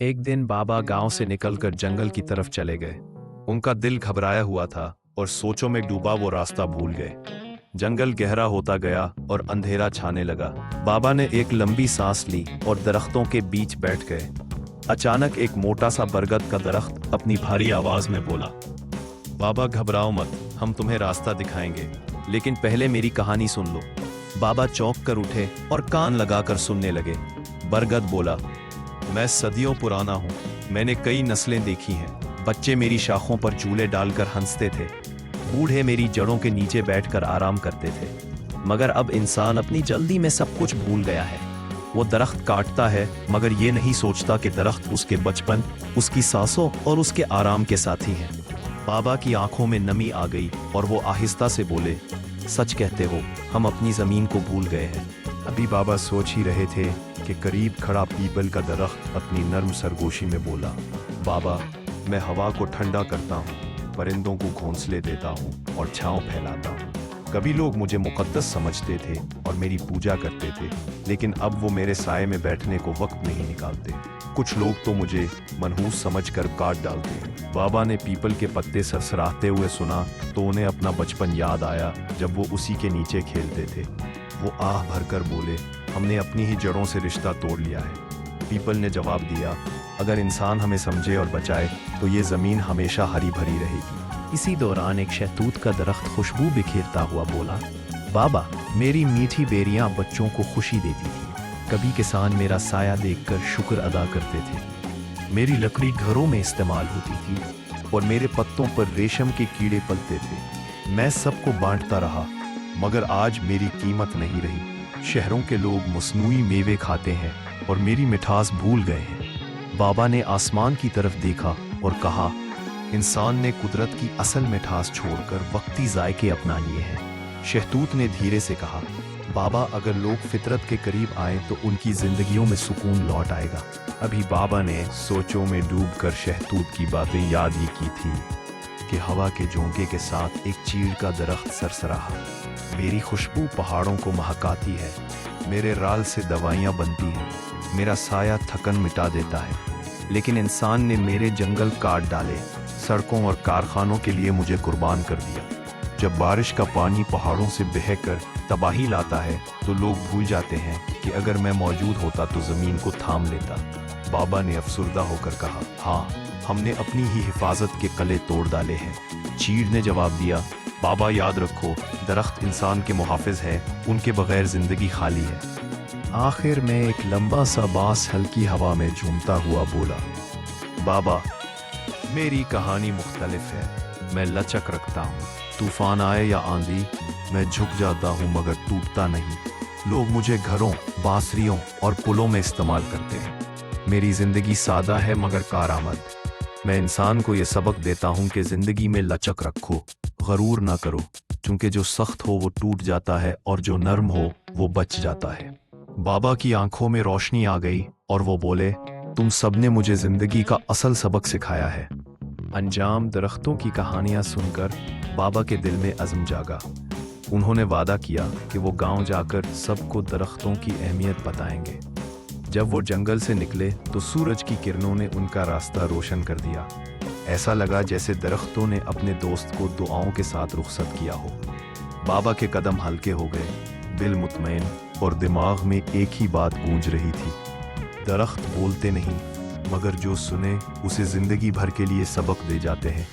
एक दिन बाबा गांव से निकलकर जंगल की तरफ चले गए। उनका दिल घबराया हुआ था और सोचों में डूबा वो रास्ता भूल गए। जंगल गहरा होता गया और अंधेरा छाने लगा। बाबा ने एक लंबी सांस ली और दरख्तों के बीच बैठ गए। अचानक एक मोटा सा बरगद का दरख्त अपनी भारी आवाज में बोला, बाबा घबराओ मत, हम तुम्हें रास्ता दिखाएंगे, लेकिन पहले मेरी कहानी सुन लो। बाबा चौंक कर उठे और कान लगाकर सुनने लगे। बरगद बोला, मैं सदियों पुराना हूँ, मैंने कई नस्लें देखी हैं। बच्चे मेरी शाखों पर झूले डालकर हंसते थे, बूढ़े मेरी जड़ों के नीचे बैठकर आराम करते थे। मगर अब इंसान अपनी जल्दी में सब कुछ भूल गया है। वो दरख्त काटता है मगर ये नहीं सोचता कि दरख्त उसके बचपन, उसकी सांसों और उसके आराम के साथी हैं। बाबा की आंखों में नमी आ गई और वो आहिस्ता से बोले, सच कहते हो, हम अपनी जमीन को भूल गए हैं। अभी बाबा सोच ही रहे थे कि करीब खड़ा पीपल का दरख्त अपनी नर्म सरगोशी में बोला, बाबा, मैं हवा को ठंडा करता हूँ, परिंदों को घोंसले देता हूँ और छांव फैलाता हूँ। कभी लोग मुझे मुकद्दस समझते थे और मेरी पूजा करते थे, लेकिन अब वो मेरे साये में बैठने को वक्त नहीं निकालते। कुछ लोग तो मुझे मनहूस समझकर काट डालते हैं। बाबा ने पीपल के पत्ते सरसराते हुए सुना तो उन्हें अपना बचपन याद आया, जब वो उसी के नीचे खेलते थे। वो आह भरकर बोले, हमने अपनी ही जड़ों से रिश्ता तोड़ लिया है। पीपल ने जवाब दिया, अगर इंसान हमें समझे और बचाए तो ये जमीन हमेशा हरी भरी रहेगी। इसी दौरान एक शहतूत का दरख्त खुशबू बिखेरता हुआ बोला, बाबा, मेरी मीठी बेरियां बच्चों को खुशी देती थी। कभी किसान मेरा साया देखकर शुक्र अदा करते थे। मेरी लकड़ी घरों में इस्तेमाल होती थी और मेरे पत्तों पर रेशम के कीड़े पलते थे। मैं सबको बांटता रहा, मगर आज मेरी कीमत नहीं रही। शहरों के लोग मस्नूई मेवे खाते हैं और मेरी मिठास भूल गए हैं। बाबा ने आसमान की तरफ देखा और कहा, इंसान ने कुदरत की असल मिठास छोड़कर वक्ती जायके अपना लिए हैं। शहतूत ने धीरे से कहा, बाबा, अगर लोग फितरत के करीब आए तो उनकी जिंदगियों में सुकून लौट आएगा। अभी बाबा ने सोचों में डूबकर शहतूत की बातें याद ही की थी कि हवा के झोंके के साथ एक चीड़ का दरख्त सरसराहा। मेरी खुशबू पहाड़ों को महकाती है, मेरे राल से दवाइयाँ बनती हैं, मेरा साया थकन मिटा देता है। लेकिन इंसान ने मेरे जंगल काट डाले, सड़कों और कारखानों के लिए मुझे कुर्बान कर दिया। जब बारिश का पानी पहाड़ों से बहकर तबाही लाता है तो लोग भूल जाते हैं कि अगर मैं मौजूद होता तो जमीन को थाम लेता। बाबा ने अफसुर्दा होकर कहा, हाँ, हमने अपनी ही हिफाजत के कले तोड़ डाले हैं। चीड़ ने जवाब दिया, बाबा, याद रखो, दरख्त इंसान के मुहाफिज है, उनके बगैर जिंदगी खाली है। आखिर में एक लंबा सा बांस हल्की हवा में झूमता हुआ बोला, बाबा, मेरी कहानी मुख्तलिफ है। मैं लचक रखता हूँ, तूफान आए या आंधी, मैं झुक जाता हूँ मगर टूटता नहीं। लोग मुझे घरों, बांसुरियों और पुलों में इस्तेमाल करते हैं। मेरी जिंदगी सादा है मगर कारआमद। मैं इंसान को ये सबक देता हूँ कि जिंदगी में लचक रखो, गरूर ना करो, क्योंकि जो सख्त हो वो टूट जाता है और जो नर्म हो वो बच जाता है। बाबा की आंखों में रोशनी आ गई और वो बोले, तुम सबने मुझे जिंदगी का असल सबक सिखाया है। अंजाम दरख्तों की कहानियां सुनकर बाबा के दिल में अज़्म जागा। उन्होंने वादा किया कि वो गांव जाकर सबको दरख्तों की अहमियत बताएंगे। जब वो जंगल से निकले तो सूरज की किरणों ने उनका रास्ता रोशन कर दिया। ऐसा लगा जैसे दरख्तों ने अपने दोस्त को दुआओं के साथ रुखसत किया हो। बाबा के कदम हल्के हो गए, दिल मुतमईन और दिमाग में एक ही बात गूंज रही थी, दरख्त बोलते नहीं मगर जो सुने उसे जिंदगी भर के लिए सबक दे जाते हैं।